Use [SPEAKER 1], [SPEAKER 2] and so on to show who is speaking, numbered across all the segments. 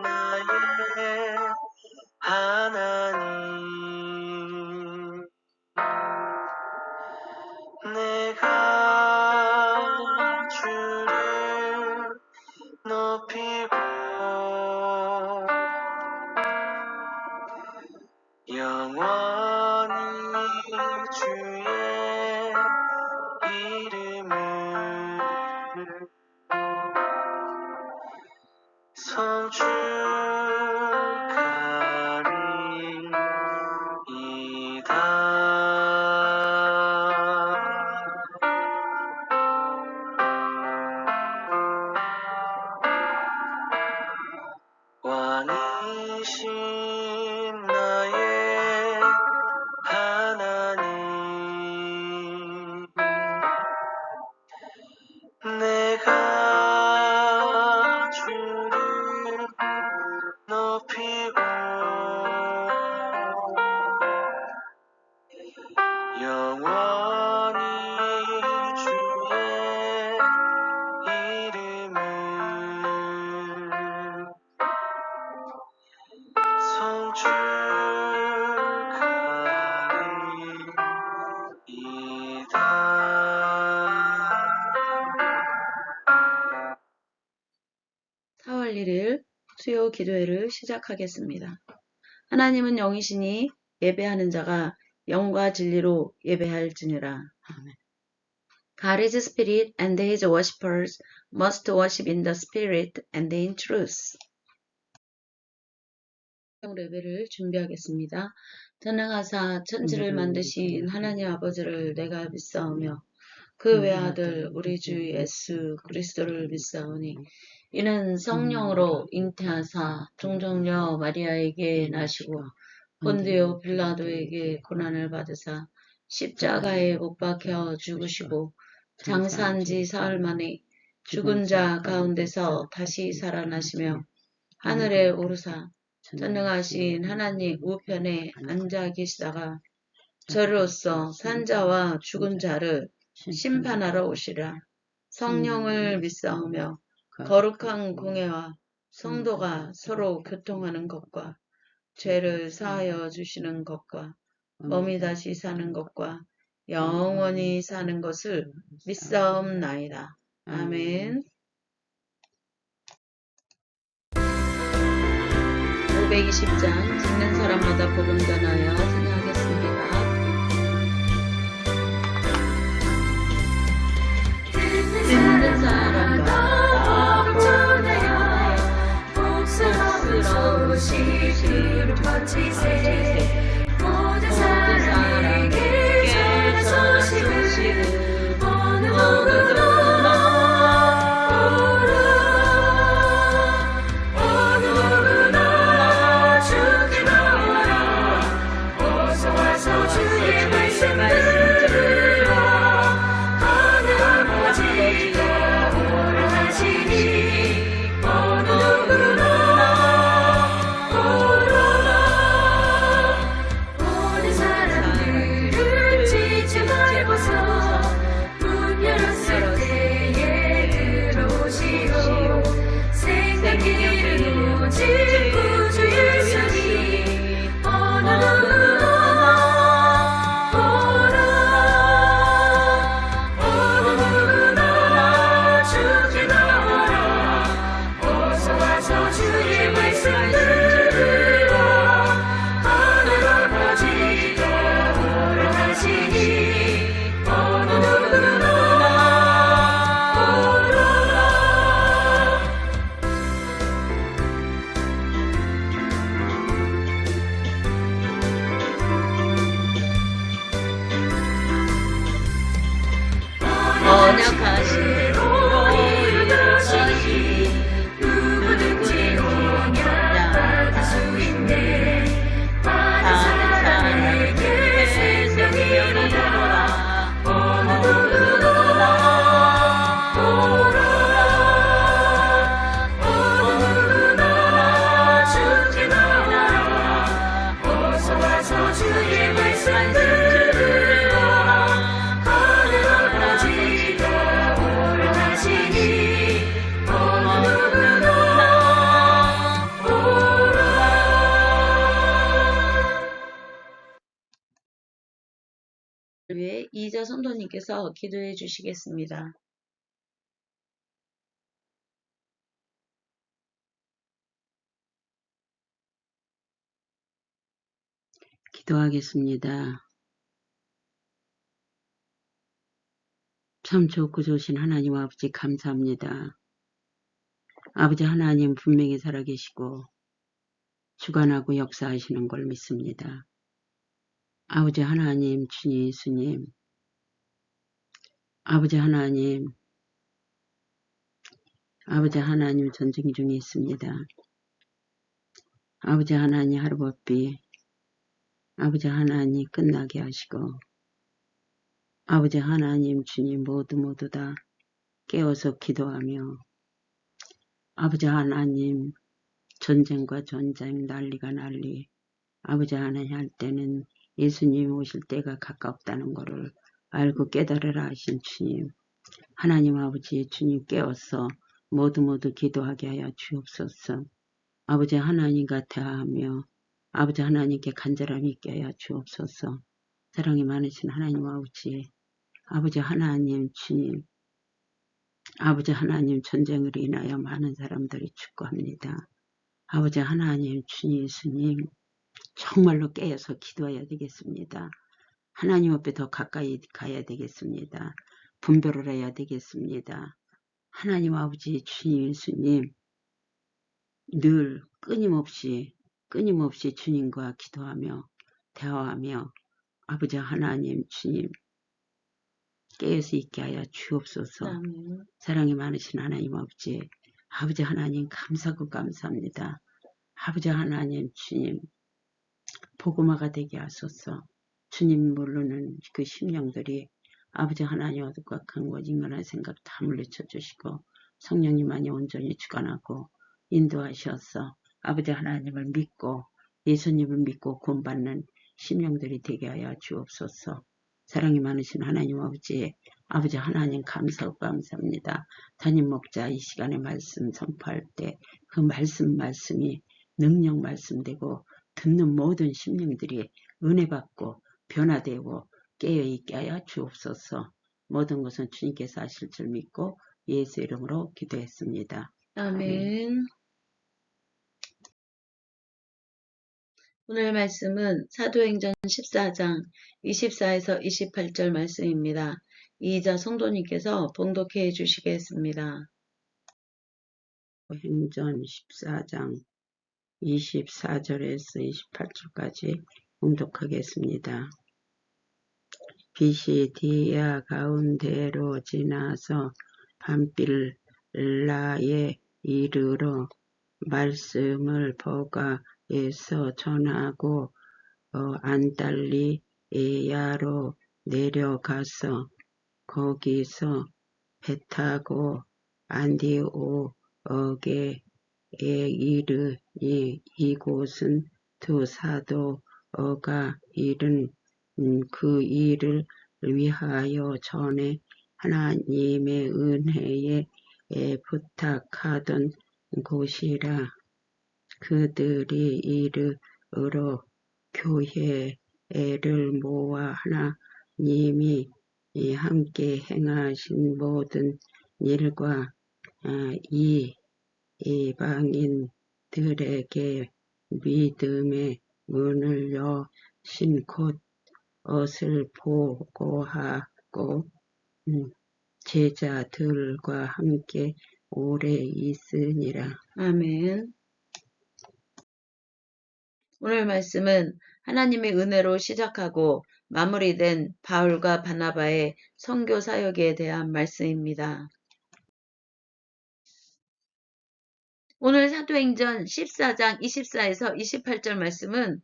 [SPEAKER 1] 나의 하나님, 내가 주를 높이고 영원히 주의 이름을 성축하리이다. 왕이신 나의 하나님, 내가 주를 높이고 영원히 주의 이름을 성축하리이다.
[SPEAKER 2] (4월 1일) 수요 기도회를 시작하겠습니다. 하나님은 영이시니 예배하는 자가 영과 진리로 예배할지니라. 아멘. God is spirit, and his worshippers must worship in the spirit and in truth. 예배를 준비하겠습니다. 전능하사 천지를 만드신 하나님 아버지를 내가 믿사오며 그 외아들 우리 주 예수 그리스도를 믿사오니 이는 성령으로 잉태하사 동정녀 마리아에게 나시고 본디오 빌라도에게 고난을 받으사 십자가에 못 박혀 죽으시고 장사한 지 사흘 만에 죽은 자 가운데서 다시 살아나시며 하늘에 오르사 전능하신 하나님 우편에 앉아 계시다가 저로서 산자와 죽은 자를 심판하러 오시라. 성령을 믿사오며 거룩한 공회와 성도가 서로 교통하는 것과 죄를 사하여 주시는 것과 몸이 다시 사는 것과 영원히 사는 것을 믿사옵나이다. 아멘. 520장 듣는 사람마다 복음 전하여 찬양하겠습니다. 듣는 사람마다 복음 전하여 복스러운 소식을 퍼지세. 모든 사람에게 전한 소식을 어느 누구도 이제 이자 성도님께서 기도해 주시겠습니다.
[SPEAKER 3] 기도하겠습니다. 참 좋고 좋으신 하나님 아버지 감사합니다. 아버지 하나님 분명히 살아계시고 주관하고 역사하시는 걸 믿습니다. 아버지 하나님 주님 예수님 아버지 하나님 전쟁 중에 있습니다. 아버지 하나님 하루법비 아버지 하나님 끝나게 하시고 아버지 하나님 주님 모두 다 깨어서 기도하며 아버지 하나님 전쟁과 전쟁 난리가 난리 아버지 하나님 할 때는 예수님 오실 때가 가깝다는 것을 알고 깨달으라 하신 주님 하나님 아버지 주님 깨어서 모두 기도하게 하여 주옵소서. 아버지 하나님과 대화하며 아버지 하나님께 간절함이 있게 하여 주옵소서. 사랑이 많으신 하나님 아버지 하나님 주님 아버지 하나님 전쟁으로 인하여 많은 사람들이 죽고합니다. 아버지 하나님 주님 예수님 정말로 깨어서 기도해야 되겠습니다. 하나님 앞에 더 가까이 가야 되겠습니다. 분별을 해야 되겠습니다. 하나님 아버지 주님 예수님 늘 끊임없이 주님과 기도하며 대화하며 아버지 하나님 주님 깨어서 있게 하여 주옵소서.
[SPEAKER 2] 아멘.
[SPEAKER 3] 사랑이 많으신 하나님 아버지 하나님 감사하고 감사합니다. 아버지 하나님 주님 복음화가 되게 하소서. 주님 모르는 그 심령들이 아버지 하나님 어둑각한 것 인간한 생각 다 물리쳐 주시고 성령님만이 온전히 주관하고 인도하셔서 아버지 하나님을 믿고 예수님을 믿고 구원받는 심령들이 되게 하여 주옵소서. 사랑이 많으신 하나님 아버지 하나님 감사하고 감사합니다. 담임 목자 이 시간에 말씀 선포할 때 그 말씀이 능력 말씀되고 듣는 모든 심령들이 은혜 받고 변화되고 깨어있게 하여 주옵소서. 모든 것은 주님께서 하실 줄 믿고 예수 이름으로 기도했습니다.
[SPEAKER 2] 아멘. 오늘 말씀은 사도행전 14장 24에서 28절 말씀입니다. 이자 성도님께서 봉독해 주시겠습니다.
[SPEAKER 3] 행전 14장 24절에서 28절까지 봉독하겠습니다. 빛이 디아 가운데로 지나서 밤빌라에 이르러 말씀을 버가에서 전하고 안달리아로 내려가서 거기서 배 타고 안디오옥에 이르니 이곳은 두 사도가 이른 그 일을 위하여 전에 하나님의 은혜에 부탁하던 곳이라. 그들이 이르러 교회를 모아 하나님이 함께 행하신 모든 일과 이 이방인들에게 믿음의 문을 여신 것을 보고하고 제자들과 함께 오래 있으니라.
[SPEAKER 2] 아멘. 오늘 말씀은 하나님의 은혜로 시작하고 마무리된 바울과 바나바의 선교 사역에 대한 말씀입니다. 오늘 사도행전 14장 24에서 28절 말씀은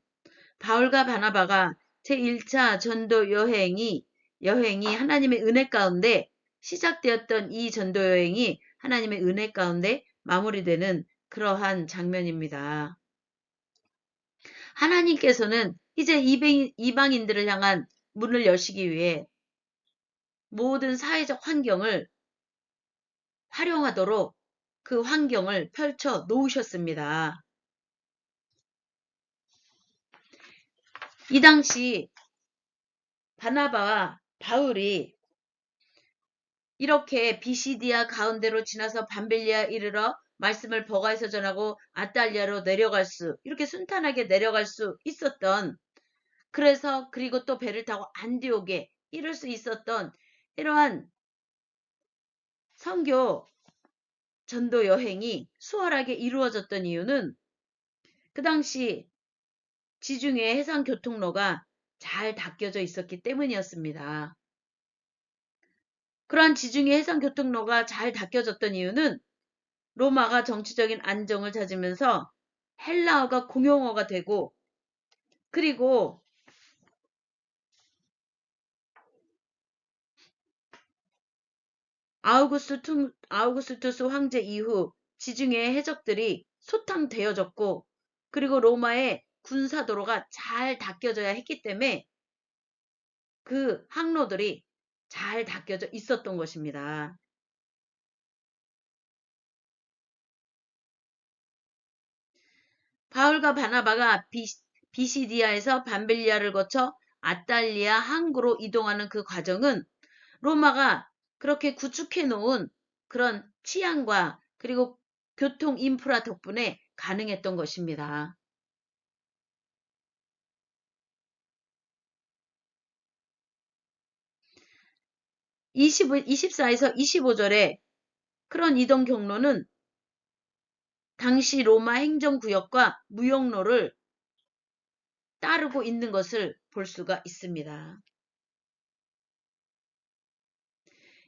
[SPEAKER 2] 바울과 바나바가 제1차 전도 여행이 하나님의 은혜 가운데 시작되었던 이 전도 여행이 하나님의 은혜 가운데 마무리되는 그러한 장면입니다. 하나님께서는 이제 이방인들을 향한 문을 여시기 위해 모든 사회적 환경을 활용하도록 그 환경을 펼쳐 놓으셨습니다. 이 당시 바나바와 바울이 이렇게 비시디아 가운데로 지나서 밤빌리아 이르러 말씀을 버가에서 전하고 아달리아로 이렇게 순탄하게 내려갈 수 있었던, 그래서 그리고 또 배를 타고 안디옥에 이룰 수 있었던 이러한 선교 전도 여행이 수월하게 이루어졌던 이유는 그 당시 지중해 해상 교통로가 잘 닦여져 있었기 때문이었습니다. 그러한 지중해 해상 교통로가 잘 닦여졌던 이유는 로마가 정치적인 안정을 찾으면서 헬라어가 공용어가 되고, 그리고 아우구스투스 황제 이후 지중해 해적들이 소탕되어졌고, 그리고 로마의 군사도로가 잘 닦여져야 했기 때문에 그 항로들이 잘 닦여져 있었던 것입니다. 바울과 바나바가 비시디아에서 밤빌리아를 거쳐 아탈리아 항구로 이동하는 그 과정은 로마가 그렇게 구축해 놓은 그런 치안과 그리고 교통 인프라 덕분에 가능했던 것입니다. 24에서 25절에 그런 이동 경로는 당시 로마 행정구역과 무역로를 따르고 있는 것을 볼 수가 있습니다.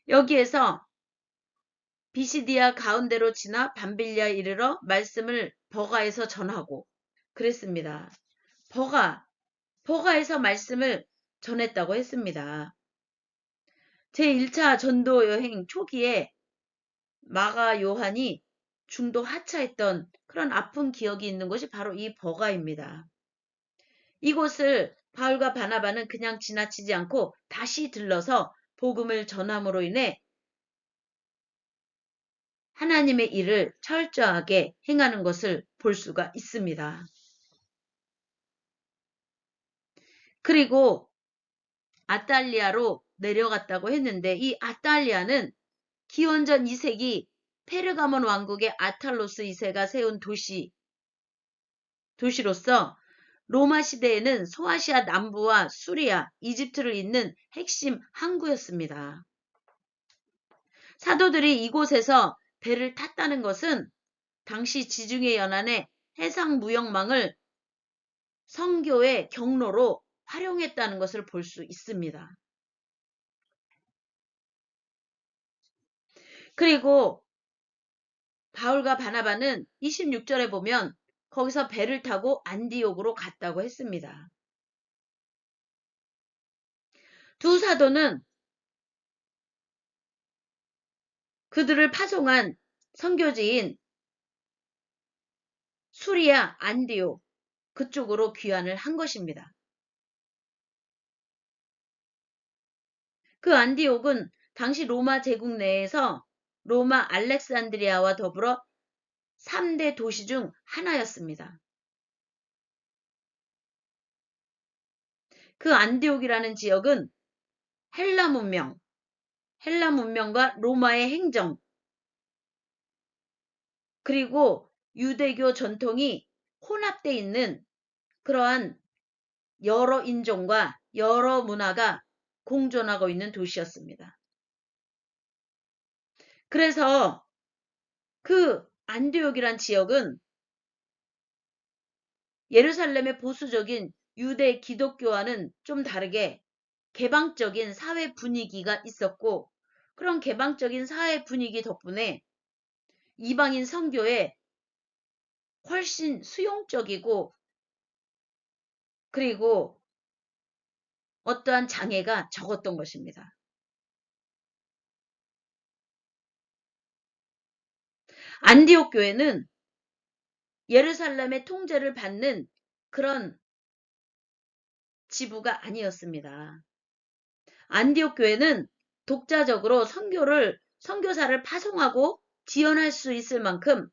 [SPEAKER 2] 여기에서 비시디아 가운데로 지나 밤빌리아에 이르러 말씀을 버가에서 전하고 그랬습니다. 버가에서 말씀을 전했다고 했습니다. 제1차 전도 여행 초기에 마가 요한이 중도 하차했던 그런 아픈 기억이 있는 것이 바로 이 버가입니다. 이곳을 바울과 바나바는 그냥 지나치지 않고 다시 들러서 복음을 전함으로 인해 하나님의 일을 철저하게 행하는 것을 볼 수가 있습니다. 그리고 아탈리아로 내려갔다고 했는데 이 아탈리아는 기원전 2세기 페르가몬 왕국의 아탈로스 2세가 세운 도시로서 로마 시대에는 소아시아 남부와 수리아, 이집트를 잇는 핵심 항구였습니다. 사도들이 이곳에서 배를 탔다는 것은 당시 지중해 연안의 해상 무역망을 선교의 경로로 활용했다는 것을 볼 수 있습니다. 그리고 바울과 바나바는 26절에 보면 거기서 배를 타고 안디옥으로 갔다고 했습니다. 두 사도는 그들을 파송한 선교지인 수리아, 안디옥 그쪽으로 귀환을 한 것입니다. 그 안디옥은 당시 로마 제국 내에서 로마 알렉산드리아와 더불어 3대 도시 중 하나였습니다. 그 안디옥이라는 지역은 헬라 문명과 로마의 행정, 그리고 유대교 전통이 혼합되어 있는 그러한 여러 인종과 여러 문화가 공존하고 있는 도시였습니다. 그래서 그 안디옥이란 지역은 예루살렘의 보수적인 유대 기독교와는 좀 다르게 개방적인 사회 분위기가 있었고, 그런 개방적인 사회 분위기 덕분에 이방인 선교에 훨씬 수용적이고, 그리고 어떠한 장애가 적었던 것입니다. 안디옥 교회는 예루살렘의 통제를 받는 그런 지부가 아니었습니다. 안디옥 교회는 독자적으로 선교사를 파송하고 지원할 수 있을 만큼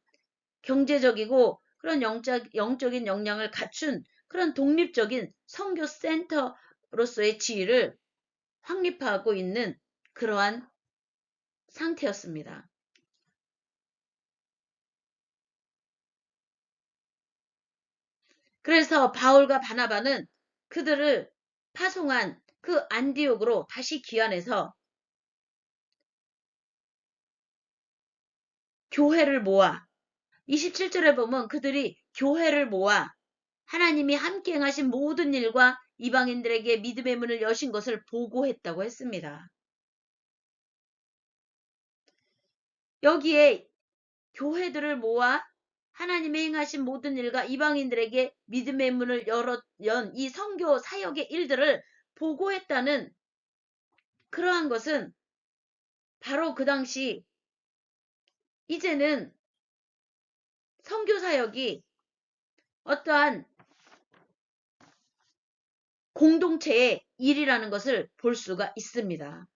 [SPEAKER 2] 경제적이고 그런 영적인 역량을 갖춘 그런 독립적인 선교 센터로서의 지위를 확립하고 있는 그러한 상태였습니다. 그래서 바울과 바나바는 그들을 파송한 그 안디옥으로 다시 귀환해서 교회를 모아 27절에 보면 그들이 교회를 모아 하나님이 함께 행하신 모든 일과 이방인들에게 믿음의 문을 여신 것을 보고했다고 했습니다. 여기에 교회들을 모아 하나님의 행하신 모든 일과 이방인들에게 믿음의 문을 연 이 선교 사역의 일들을 보고했다는 그러한 것은 바로 그 당시 이제는 선교 사역이 어떠한 공동체의 일이라는 것을 볼 수가 있습니다.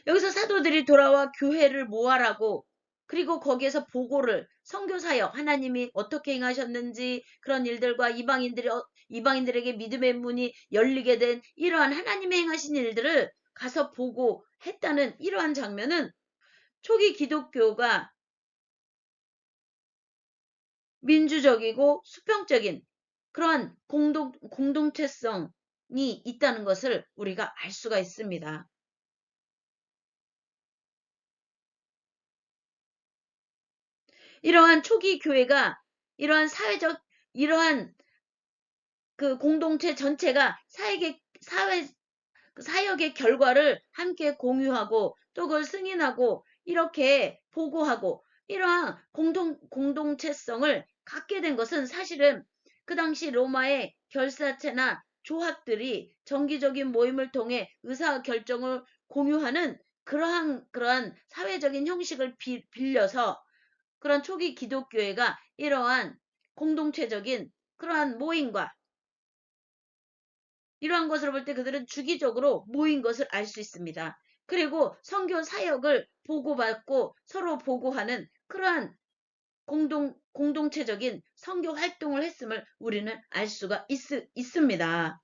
[SPEAKER 2] 여기서 사도들이 돌아와 교회를 모아라고 그리고 거기에서 보고를 선교사역 하나님이 어떻게 행하셨는지 그런 일들과 이방인들에게 믿음의 문이 열리게 된 이러한 하나님의 행하신 일들을 가서 보고했다는 이러한 장면은 초기 기독교가 민주적이고 수평적인 그러한 공동체성이 있다는 것을 우리가 알 수가 있습니다. 이러한 초기 교회가 이러한 이러한 그 공동체 전체가 사역의 결과를 함께 공유하고 또 그걸 승인하고 이렇게 보고하고 이러한 공동체성을 갖게 된 것은 사실은 그 당시 로마의 결사체나 조합들이 정기적인 모임을 통해 의사결정을 공유하는 그러한 사회적인 형식을 빌려서 그런 초기 기독교회가 이러한 공동체적인 그러한 모임과 이러한 것을 볼 때 그들은 주기적으로 모인 것을 알 수 있습니다. 그리고 선교 사역을 보고받고 서로 보고하는 그러한 공동체적인 선교 활동을 했음을 우리는 알 수가 있습니다.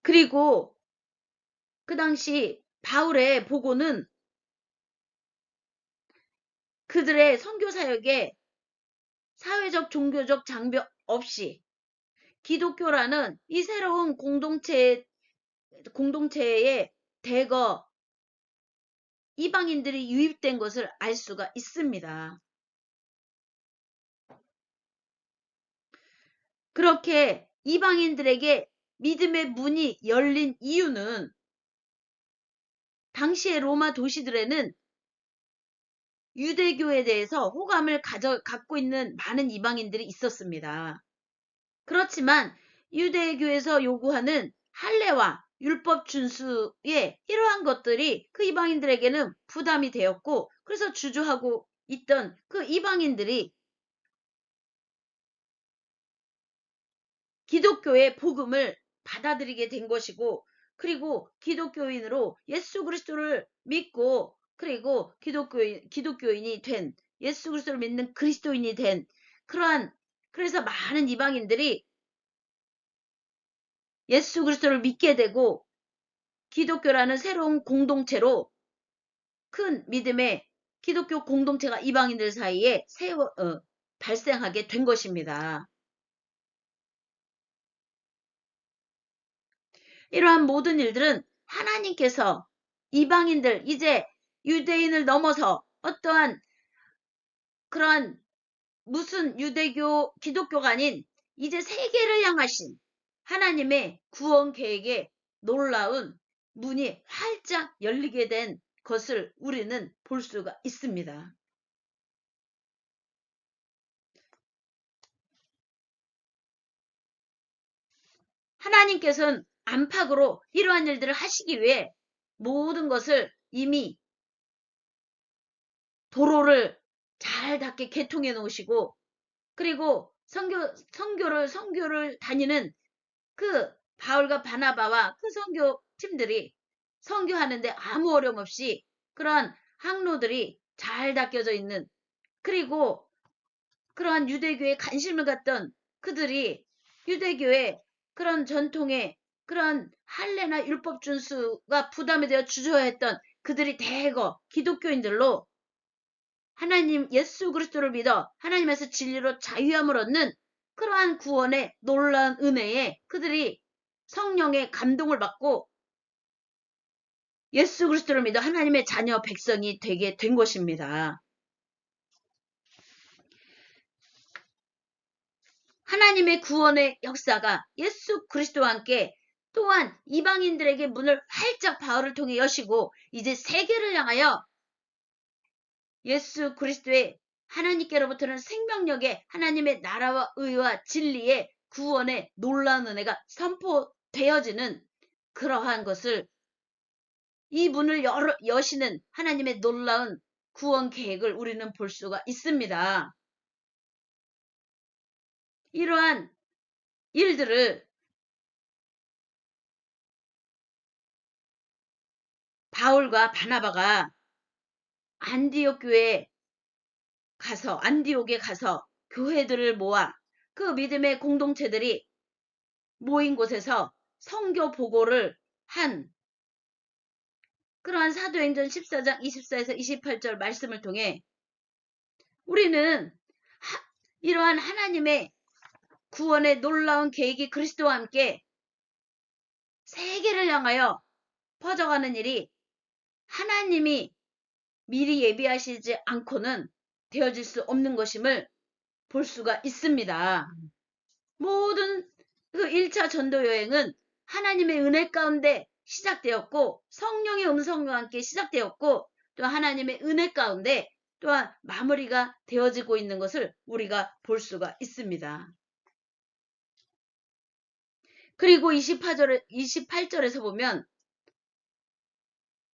[SPEAKER 2] 그리고 그 당시 바울의 보고는 그들의 선교 사역에 사회적 종교적 장벽 없이 기독교라는 이 새로운 공동체에 대거 이방인들이 유입된 것을 알 수가 있습니다. 그렇게 이방인들에게 믿음의 문이 열린 이유는 당시의 로마 도시들에는 유대교에 대해서 호감을 갖고 있는 많은 이방인들이 있었습니다. 그렇지만 유대교에서 요구하는 할례와 율법 준수의 이러한 것들이 그 이방인들에게는 부담이 되었고 그래서 주저하고 있던 그 이방인들이 기독교의 복음을 받아들이게 된 것이고 그리고 기독교인으로 예수 그리스도를 믿고 그리고 기독교인이 된 예수 그리스도를 믿는 그리스도인이 된 그래서 많은 이방인들이 예수 그리스도를 믿게 되고 기독교라는 새로운 공동체로 큰 믿음의 기독교 공동체가 이방인들 사이에 발생하게 된 것입니다. 이러한 모든 일들은 하나님께서 이방인들 이제 유대인을 넘어서 어떠한 그러한 무슨 유대교 기독교가 아닌 이제 세계를 향하신 하나님의 구원 계획에 놀라운 문이 활짝 열리게 된 것을 우리는 볼 수가 있습니다. 하나님께서는 안팎으로 이러한 일들을 하시기 위해 모든 것을 이미 도로를 잘 닿게 개통해 놓으시고 그리고 선교를 다니는 그 바울과 바나바와 그 선교팀들이 선교하는데 아무 어려움 없이 그러한 항로들이 잘 닦여져 있는, 그리고 그러한 유대교에 관심을 갖던 그들이 유대교의 그런 전통에 그런 할례나 율법 준수가 부담이 되어 주저했던 그들이 대거 기독교인들로 하나님 예수 그리스도를 믿어 하나님에서 진리로 자유함을 얻는 그러한 구원의 놀라운 은혜에 그들이 성령의 감동을 받고 예수 그리스도를 믿어 하나님의 자녀 백성이 되게 된 것입니다. 하나님의 구원의 역사가 예수 그리스도와 함께 또한 이방인들에게 문을 활짝 바울을 통해 여시고 이제 세계를 향하여 예수 그리스도의 하나님께로부터는 생명력의 하나님의 나라와 의와 진리의 구원의 놀라운 은혜가 선포되어지는 그러한 것을, 이 문을 여시는 하나님의 놀라운 구원 계획을 우리는 볼 수가 있습니다. 이러한 일들을 바울과 바나바가 안디옥에 가서 교회들을 모아 그 믿음의 공동체들이 모인 곳에서 선교 보고를 한 그러한 사도행전 14장 24에서 28절 말씀을 통해 우리는 이러한 하나님의 구원의 놀라운 계획이 그리스도와 함께 세계를 향하여 퍼져가는 일이 하나님이 미리 예비하시지 않고는 되어질 수 없는 것임을 볼 수가 있습니다. 모든 그 1차 전도 여행은 하나님의 은혜 가운데 시작되었고 성령의 음성과 함께 시작되었고 또 하나님의 은혜 가운데 또한 마무리가 되어지고 있는 것을 우리가 볼 수가 있습니다. 그리고 28절에서 보면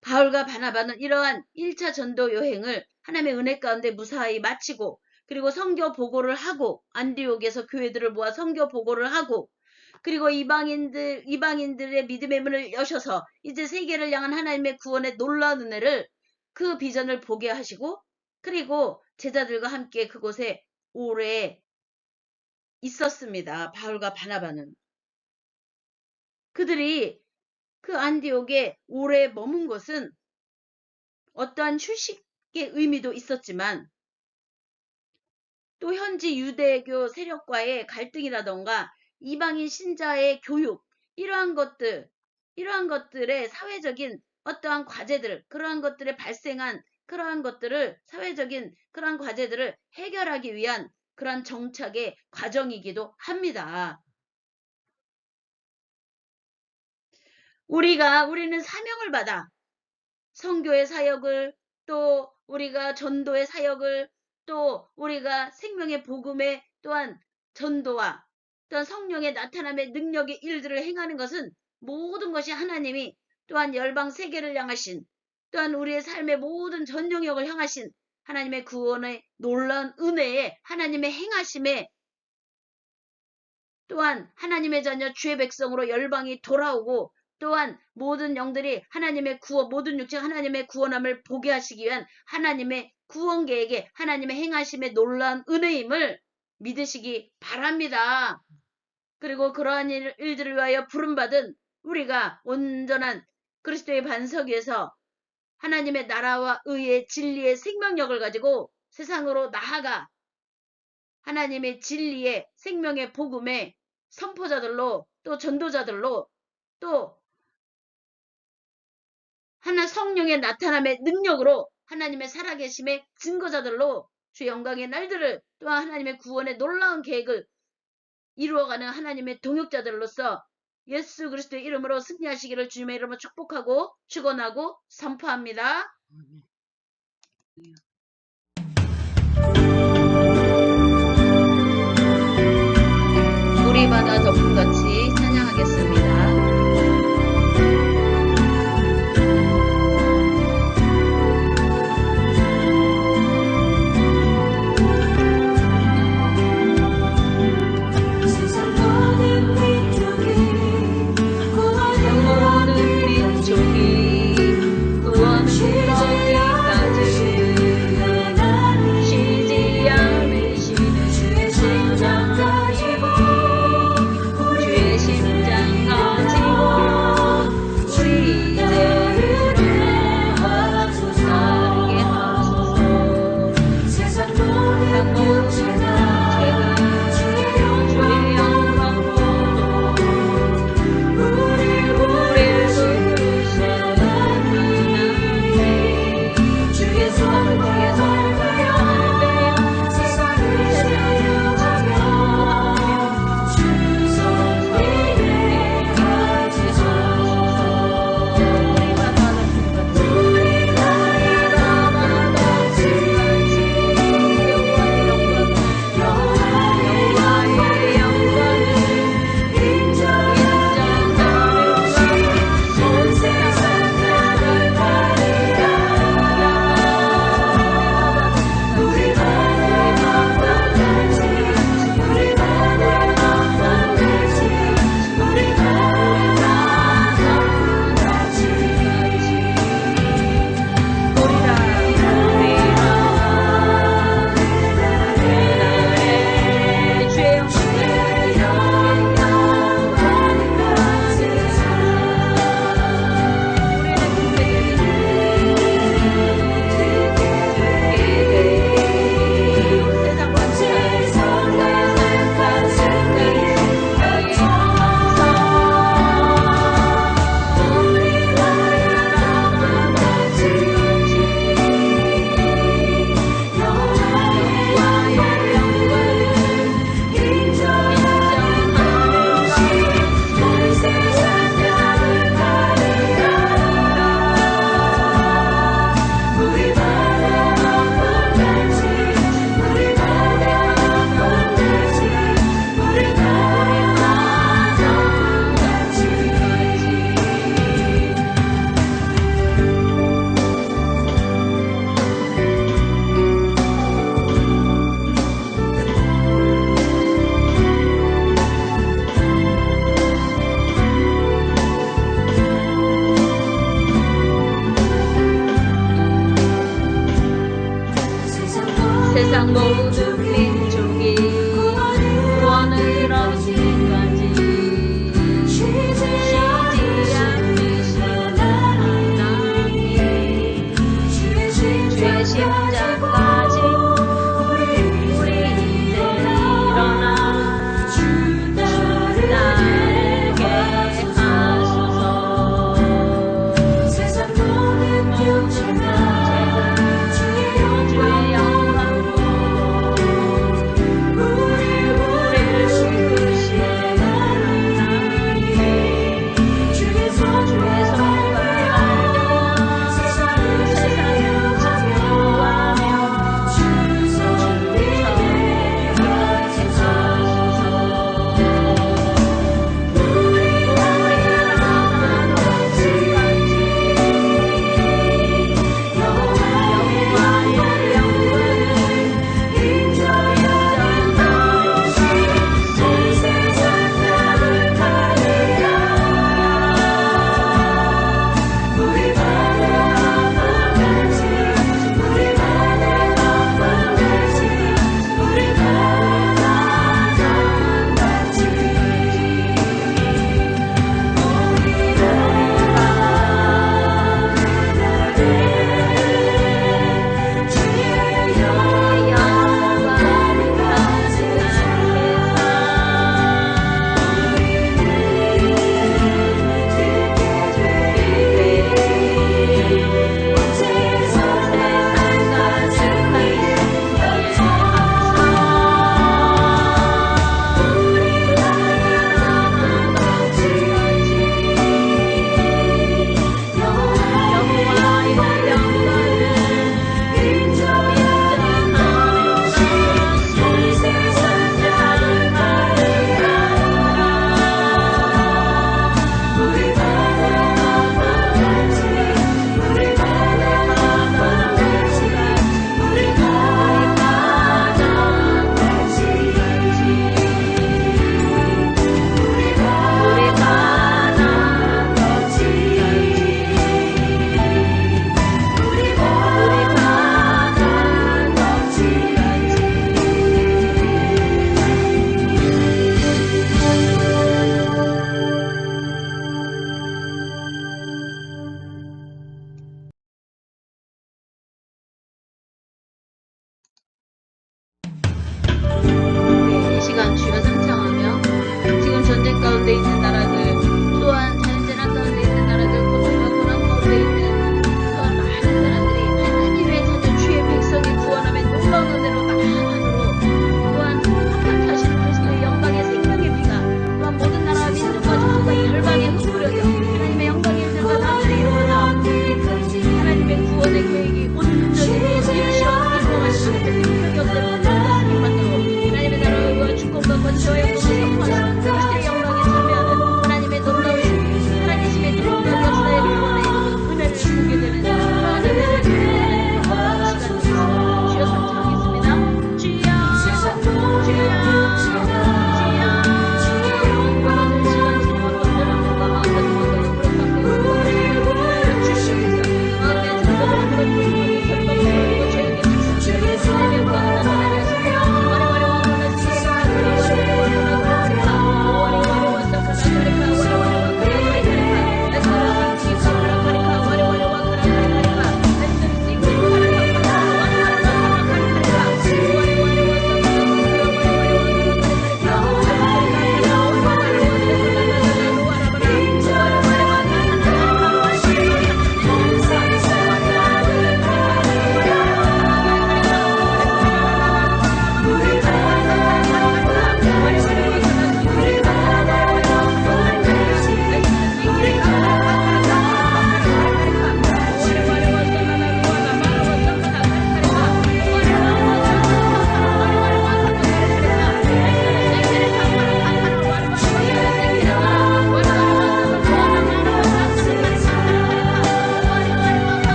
[SPEAKER 2] 바울과 바나바는 이러한 1차 전도 여행을 하나님의 은혜 가운데 무사히 마치고 그리고 선교 보고를 하고 안디옥에서 교회들을 모아 선교 보고를 하고 그리고 이방인들의 믿음의 문을 여셔서 이제 세계를 향한 하나님의 구원의 놀라운 은혜를 그 비전을 보게 하시고 그리고 제자들과 함께 그곳에 오래 있었습니다. 바울과 바나바는. 그들이 그 안디옥에 오래 머문 것은 어떠한 휴식의 의미도 있었지만 또 현지 유대교 세력과의 갈등이라던가 이방인 신자의 교육 이러한 것들의 사회적인 어떠한 과제들 그러한 것들에 발생한 그러한 것들을 사회적인 그러한 과제들을 해결하기 위한 그러한 정착의 과정이기도 합니다. 우리는 사명을 받아 선교의 사역을 또 우리가 전도의 사역을 또 우리가 생명의 복음의 또한 전도와 또한 성령의 나타남의 능력의 일들을 행하는 것은 모든 것이 하나님이 또한 열방 세계를 향하신 또한 우리의 삶의 모든 전 영역을 향하신 하나님의 구원의 놀라운 은혜에 하나님의 행하심에 또한 하나님의 자녀 주의 백성으로 열방이 돌아오고 또한 모든 영들이 하나님의 구원, 모든 육체 하나님의 구원함을 보게 하시기 위한 하나님의 구원 계획에 하나님의 행하심의 놀라운 은혜임을 믿으시기 바랍니다. 그리고 그러한 일들을 위하여 부름받은 우리가 온전한 그리스도의 반석 위에서 하나님의 나라와 의의 진리의 생명력을 가지고 세상으로 나아가 하나님의 진리의 생명의 복음의 선포자들로 또 전도자들로 또 하나 성령의 나타남의 능력으로 하나님의 살아계심의 증거자들로 주의 영광의 날들을 또한 하나님의 구원의 놀라운 계획을 이루어가는 하나님의 동역자들로서 예수 그리스도의 이름으로 승리하시기를 주님의 이름으로 축복하고 축원하고 선포합니다. 우리마다 덕분같이 찬양하겠습니다.
[SPEAKER 4] 세상 모든 민족이
[SPEAKER 2] 세상 모든 민족이 구원을 얻기까지 쉬지 않으시는 하나님 주의 심장까지 우리 이제 일어나 주 따르게 하소서.
[SPEAKER 4] 세상 모든 육체가 주의 영광으로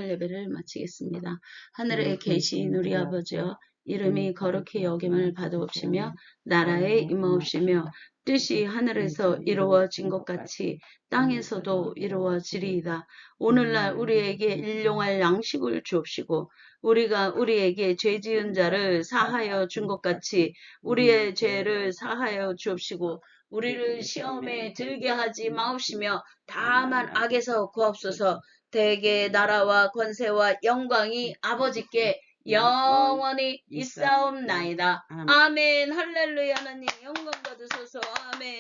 [SPEAKER 2] 오늘 예배를 마치겠습니다. 하늘에 계신 우리 아버지여, 이름이 거룩히 여김을 받으옵시며 나라의 임하옵시며 뜻이 하늘에서 이루어진 것 같이 땅에서도 이루어지리이다. 오늘날 우리에게 일용할 양식을 주옵시고 우리가 우리에게 죄 지은 자를 사하여 준 것 같이 우리의 죄를 사하여 주옵시고 우리를 시험에 들게 하지 마옵시며 다만 악에서 구하옵소서. 대개 나라와 권세와 영광이 아버지께 영원히 있사옵나이다. 아멘. 할렐루야. 하나님 영광 받으소서. 아멘.